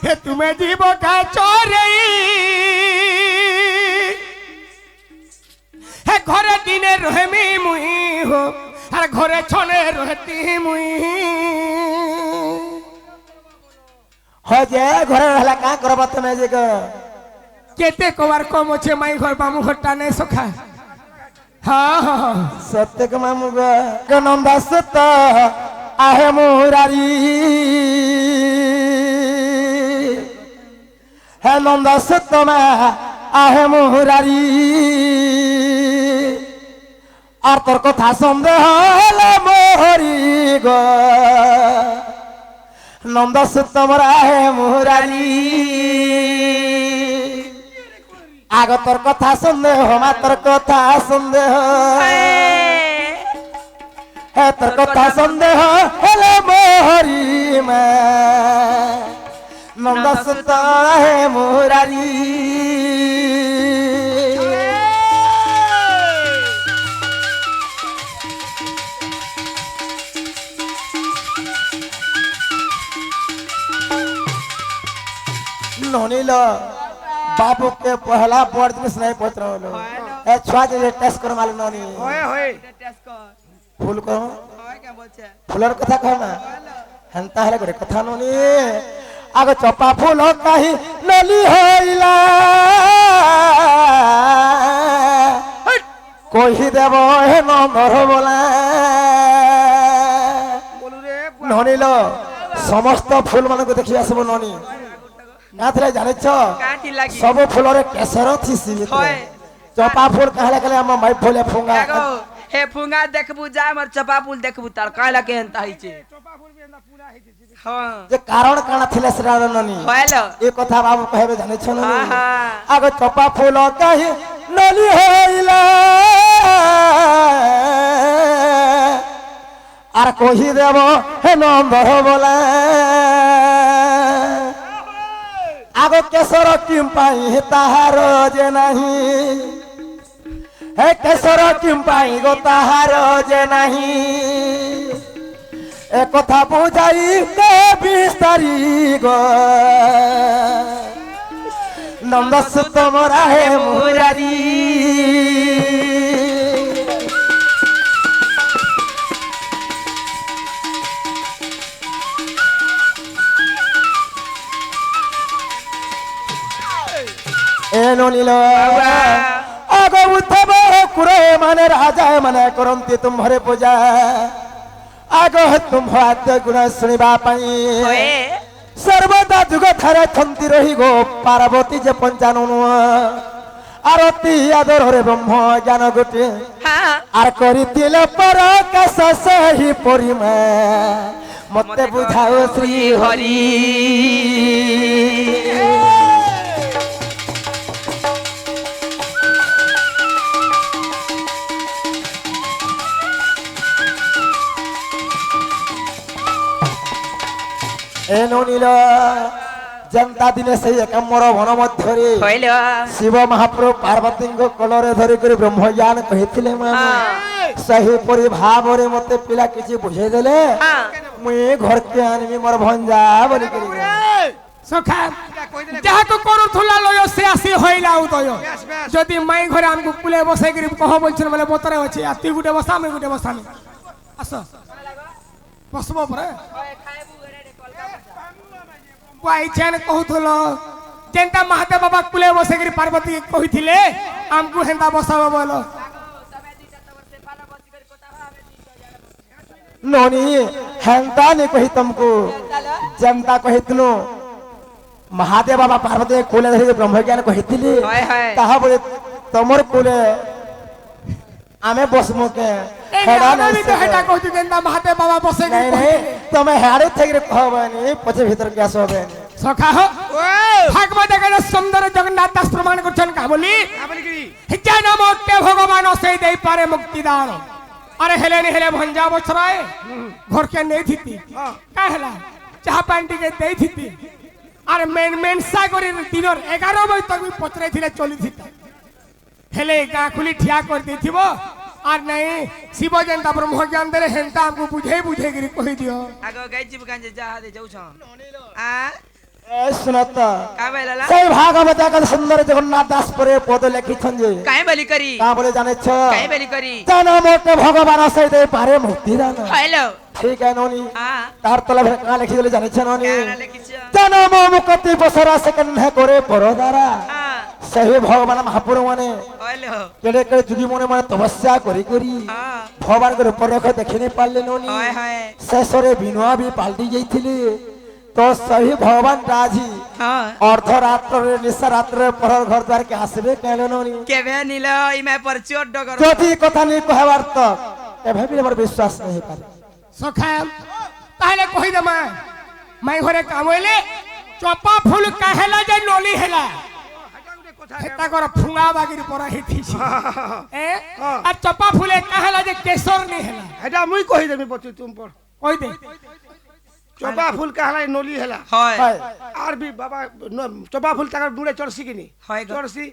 हे तुम्हें जीव का चोरे हे घरे दिने रहमी मुई हो हर घरे छने रहती मुई हो जे घरे रहला का करब तमे जे केते कवार कम छे माई घर बामु घरटा नहीं सखा हाँ हाँ सत्य के मामू ग नंदा सत आहे मुरारी है नंदा सत में आहे मुरारी और तोर कथा सन्देह हले मोहरी गो नंदा सत मरा है मुरारी आग तोर कथा सन्देह मातर कथा सन्देह है तोर कथा सन्देह हेले मोहरी में नंदा सत है मुरारी नोनीलो बाबू के पहला बोर्ड में नहीं पहुंच रहा लो ए छुआ जे टेस्ट कर मालूम नोनी होए होए टेस्ट कर फूल को होए क्या बोलछे फूलर कथा कह ना हंता है गोटे कथा नोनी आगो चपा फूल कहीं नली होइला कोही देबो हे नंबर बोला बोलू रे नोनीलो समस्त फूल मान को देखि आसबो नोनी ना थले जाने छ काटी लागी सब फूलरे केसर थिसी होय चपा फूल कहले कहले हम माई फूले फुंगा एगो हे फुंगा देखबू जा मर चपा फूल देखबू तार काला के हंता हिचे चपा फूल भी अंदा पूरा हिचे हां जे कारण काना थिले श्रावण ननी होयलो ए कथा बाबू कहबे जाने छ ननी आहा आगो चपा फूल कहि नली होइला आर कोही देबो हे नंबर बोला आगो केसर किम पाई ताहार जे नहीं हे केसर किम पाई गो ताहार जे नहीं ए कथा बुझाई के बिस्तारी गो नंदस तमरा है मुरारी एनो नीलो आगो उद्धव कुरे माने राजा माने करंती तुम्हारे पूजा आगो तुम हाथ गुण सुनिबा पाई होए सर्वदा जुग थारे थंती रही गो पार्वती जे पंचानन आरती आदर रे ब्रह्म ज्ञान गोटे हां आर करितिले पर कस सही परिमा मते बुझाओ श्री हरि एनो नीलो जनता दिने से एक मोर मन मध्यरे होयलो शिव महाप्रभु पार्वती को कलरे धरि कर ब्रह्म ज्ञान कहिथिले मामा सही परि भाव रे मते पिला किछि बुझे देले हां मुई घर के आनमी मोर भंजा बोली करी सखा जहा को करू थुला लयो से आसी होइला उदय जदी माई घरे हमको कुले बसाई करी कह बोलछन माने बोतरे अछि आ ती गुटे बसा में गुटे बसा में आस बसबो परे पाई चैन कहूथलो जेंता महादेव बाबा कुले बसे करी पार्वती के कहिथिले हमको हेंता बसाबो बोलो नोनी हंता ने कहि तुमको जनता कहितनो महादेव बाबा पार्वती कोले धरि ब्रह्म ज्ञान कहिथिले होय होय ताहा बोले तमर कोले आमे बसमो के हेडा नहीं तो हेटा कहती जेंता महादेव बाबा बसे नहीं करी नहीं तमे हारे थेगरे कहबनी पछे भीतर के आसबे सखा हो भागवत के सुंदर जगन्नाथ दास प्रमाण करछन का बोली हिजा नाम के भगवान से दे पारे मुक्ति दान अरे हेले ने हेले भंजा बछराए घर के नहीं थीती का हेला चाह पांडी के दे थीती अरे मेन सा करी दिनर 11 बजे तक भी पचरे थिले चली थीता हेले गा खुली ठिया कर देथिबो আর নাই শিব জেন্তা ব্রহ্ম জ্ঞান দেলে হেন্তা আমকু বুঝে বুঝে গরি কই দিও आगो गाइजी बुकान जे जा दे जाऊ छ आ শুনত का बोलला সেই ভাগবত এক সুন্দর জগন্নাথ দাস পরে পদ লিখিছেন যে काय बोली करी তা বলে জানেছ काय बोली करी জানো মোটে ভগবান সেই দেই পারে মুক্তি দান हेलो ঠিক ননি हां তার তলে কা লিখি দিলে জানেছ ননি काना लिखिछ জানো মো মুক্তি বসরা সেকেন্ড করে পরদারা हां সেই ভগবান মহাপুরু মানে हेलो কেড়ে কেড়ে যুগি মনে মনে তপস্যা করি করি हां ভগবানকে রূপরেখ দেখিনি পারলে ননি हाय हाय শেষরে বিনোয়া বি পাল্টি যাইଥିଲେ তো সেই ভগবান রাজি हां অর্ধরাত্রে নিশা রাত্রে পরর ঘর দ্বার কে আসবে কেন ননি केबे नील इमे परचोट डगर যদি কথা নি কহবার তো এভাবে भी আমার বিশ্বাস नहीं পারে সখা তাহলে কই দে মাই ঘরে কাম হইলে চপা ফুল কাহেলা যে নলি হেলা হেতা কর ফুঙ্গা বাগির পরা হেতিছি এ আর চপা ফুলে কাহেলা যে কেশর নি হেলা এটা মুই কহি দেবি বচি তুম পর কই দে চপা ফুল কাহলাই নলি হেলা হয় হয় আর বি বাবা চপা ফুল টাকার মুড়ে চড়ছি কিনি হয় গো। চড়ছি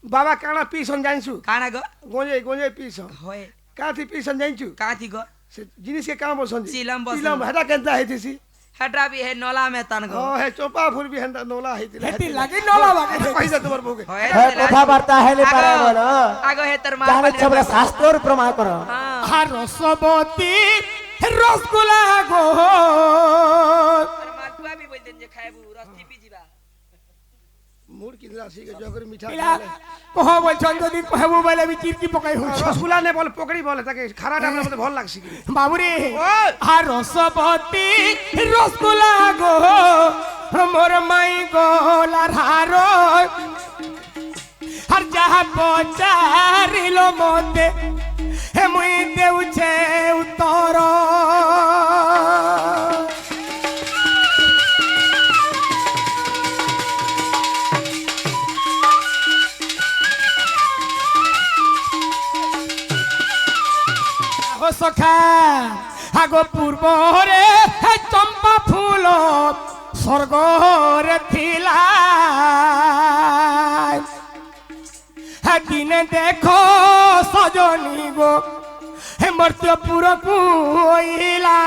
বাবা কানা পিছন জানছু काना गो গঞ্জে গঞ্জে পিছন হয় কাথি পিছন জানছু काथी गो সে জিনিসকে কাম বসন চিলম বসন। চিলম হেটা কেনতা হেতিছি हटरा भी है नोला में तन गो ও হে চপা ফুল বি হেনতা নোলা হেতিলা হেতি লাগি নলা বাগি কইছা তোমার বউকে হয় হ্যাঁ কথাবার্তা হেলে পারে বলো आगो है तर জানে मार ছবলে শাস্ত্রর প্রমাণ করো हां আর রসবতী রসগোলা গো तर मातुआ भी बोल देन जे खाएबू रस्ती पी जीवा মুড় কিনলা সিকে জগর মিঠা ইলা কহ বলছন যদি কহবু বলে বি চিরকি পকাই হইছ রসগুলা নে বলে পকড়ি বলে তাকে খারাটা আমার মধ্যে ভাল লাগছে কি বাবুরে ওই! আর রসবতী রসগোলা গো মোর মাই গোলার হার আর যাহা পচারিল মতে হে মুই দেউছে উত্তর ও সখা আগো পূর্বরে হে চম্পা ফুল স্বর্গরে থিলা হে দিনে দেখো সজনী গো হে মর্ত্যপুর কুইলা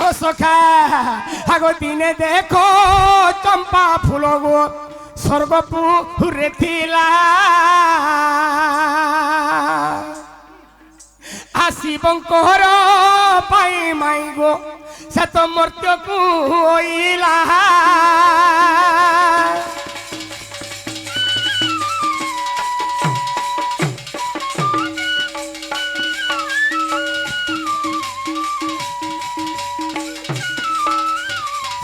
ও সখা আগো দিনে দেখো চম্পা ফুল গো স্বর্গপুরে থিলা আসিবঙ্কর পাই মাই গো সে তো মর্ত্য কুইলা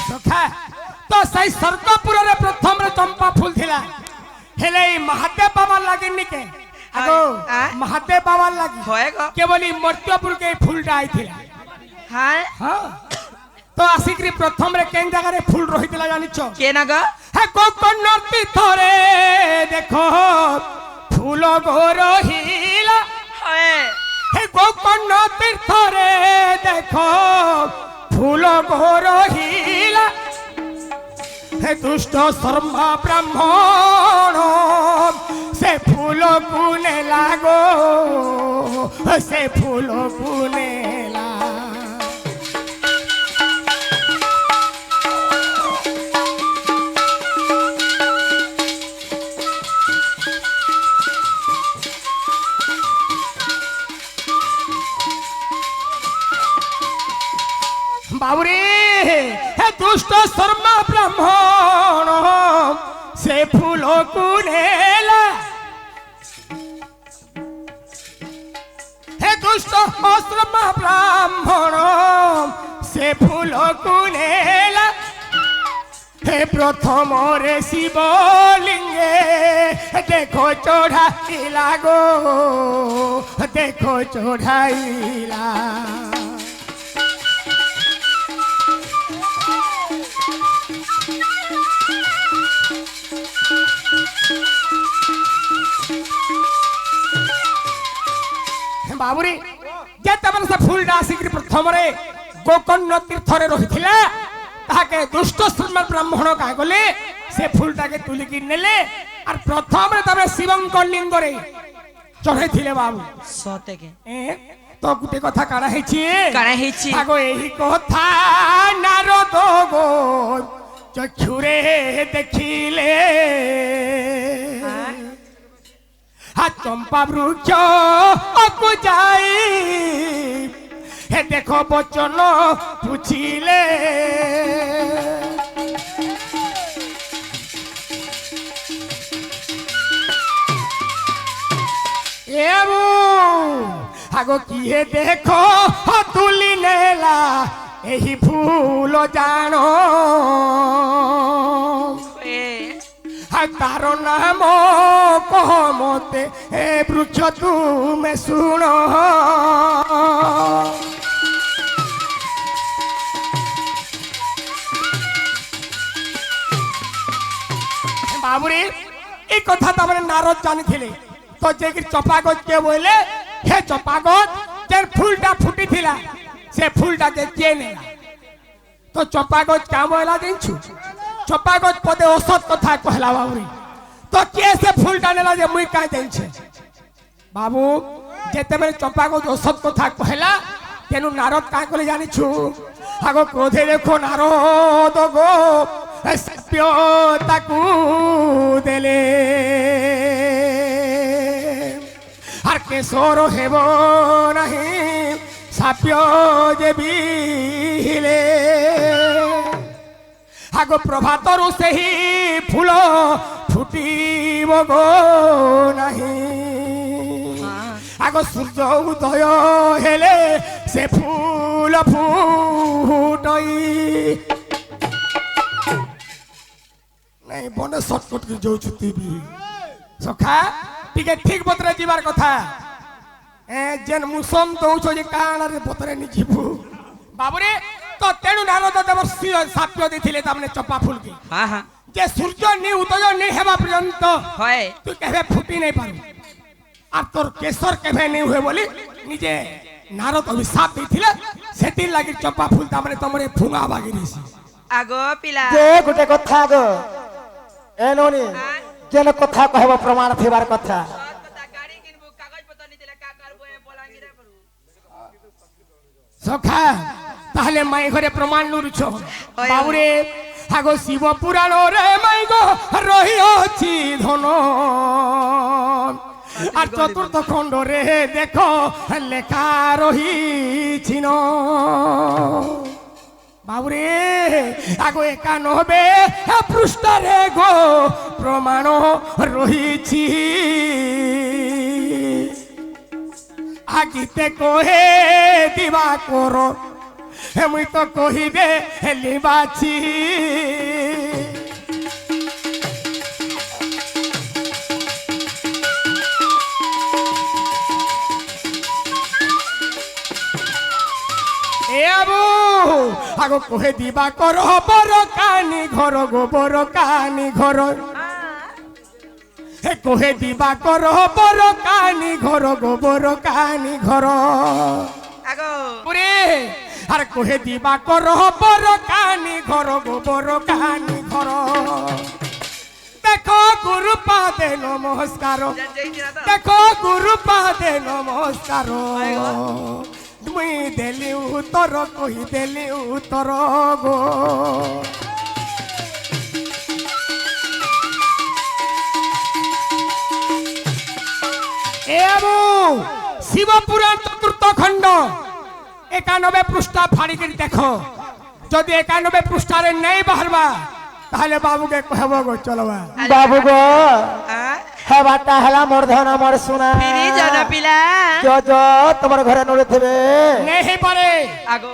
সখা তো সেই স্বর্গপুরের প্রথম চম্পা ফুল থিলা হেলে মহাদেব বাবার লাগেনি কে আগো আয়? মহাদেব বাবার লাগি হয় গো কেবলি মর্ত্যপুর কে ফুলটা আইছিলা हां হ্যাঁ তো আসিকরি প্রথম রে কেন জায়গায় ফুল রহিতলা জানিছ के ना गो হে কোকনর তীর্থরে দেখো ফুল গো রহিলা হয় হে কোকনর তীর্থরে দেখো ফুল গো রহিলা হে দুষ্ট শর্মা ব্রাহ্মণ সে ফুল কুনে লাগো সে ফুল কুনে বাবুরে হে দুষ্ট শর্মা ব্রাহ্মণ সে ফুল কুনেলা হে দুষ্ট শর্মা ব্রাহ্মণ সে ফুল কুনেলা হে প্রথমরে শিবলিঙ্গে দেখো চড়াইলা গো দেখো চড়াইলা বাবুরে যেତେବେଳେ ସେ ଫୁଲଟା ଆସିକିରି ପ୍ରଥମରେ ଗୋକର୍ଣ୍ଣ ତୀର୍ଥରେ ରହିଥିଲା ତାହାକେ ଦୁଷ୍ଟ ଶ୍ରୀମଦ୍ ବ୍ରାହ୍ମଣ କାହା ଗଲେ সে ফুলটাকে তুলিকি নেলে আর প্রথমে তবে শিবঙ্কর লিঙ্গরে চড়াইছিলে বাবু সতেকে তো গোটে কথা কাଣା ହେଇଛି কানা হেছি আগো এই কথা নারদ গো চক্ষুরে দেখিলে চম্পা বৃক্ষ অকু যাই হে দেখো বচন পুছিলে আগো কিয়ে দেখো তুলি নেলা এই ফুল জানো তার নাম কহ মতে এ বৃক্ষ তুমি শুণ বাবুরে এই কথা তারপরে নারদ জানিଥିଲେ তো যে চপা গছকে বলে হে চপা গছ যে ফুলটা ফুটিଥିଲା সে ফুলটাকে কে নেলা তো চপা গছ কাম বলা জানছু চপা গছ পদে অসৎ কথা কহলা বাবুরে তো কে সে ফুলটা নেলা যে মুই কাই জানছে বাবু যেতেবেলে চপা গছ অসৎ কথা কহলা তেনু নারদ কাই কলে জানিছু আগো ক্রোধে দেখো নারদ গো সভ্য তাকু দেলে আর কেশর হেব নাহি সাপ্য যে বিলে আগ প্রভাতরু সেই ফুল ফুটিব গো নাহি আগ সূর্য উদয় হেলে সে ফুল ফুটই নাই বনে শর্টকট করে যাচ্ছু তুই সখা টিকে ঠিক বতরে যাবার কথা যেন মুসন দৌছ যে কাণারে বতরে নি ଯିବୁ বাবুরে তো তেণু নারদ দেব সাপ্য দিছিলে তামনে চপা ফুলকে হ্যাঁ হ্যাঁ যে সূর্য নি উদয় নি হেবা পর্যন্ত হয় তুই কেবে ফুটি নাই পারু আর তোর কেশর কেবে নি হুয়ে বলি নিজে নারদ অভিশাপ দিছিলে সেটি লাগি চপা ফুল তামনে তমরে ফুঙা বাগি দিছি আগো পিলা যে গোটে কথা গো এনোনি যেন কথা কহব প্রমাণ থিবার কথা গাড়ি কিনবো কাগজ পত্র নিতে কাকার বয়ে বলাঙ্গিরে পড়ু সখা তাহলে মাই ঘরে প্রমাণ লুরছ বাবুরে আগো শিব পুরাণ রে মাই গো রহিছি ধন আর চতুর্থ খণ্ড রে দেখো লেখা রহিছি ন বাবুরে আগো 91 পৃষ্ঠারে গো প্রমাণ রহিছি আগিতে কহে দিবা কর মুই তো কহিবে লিবাছি আগো কহে দিবা কর বর কানি ঘর গোবর কানি ঘর হে কহে দিবা কর বর কানি ঘর গোবর কানি ঘর আগো পুরে আর কহে দিবা কর বর কানি ঘর গোবর কানি ঘর দেখো গুরু পাদে নমস্কার দেখো গুরু পাদে নমস্কার মুই দেলি উত্তর কহি দেলি উত্তর গো শিবপুরাণ চতুর্থ খণ্ড 91 পৃষ্ঠা ফাড়ি করে দেখো যদি 91 পৃষ্ঠারে নেই বাহারবা তাহলে বাবুকে কহব গো চলবা বাবু গো হেবাটা হেলা মোর ধন মোর সোনা ফিরি জন পিলা তোমার ঘরে নড়ে থিবে নেই পারে আগো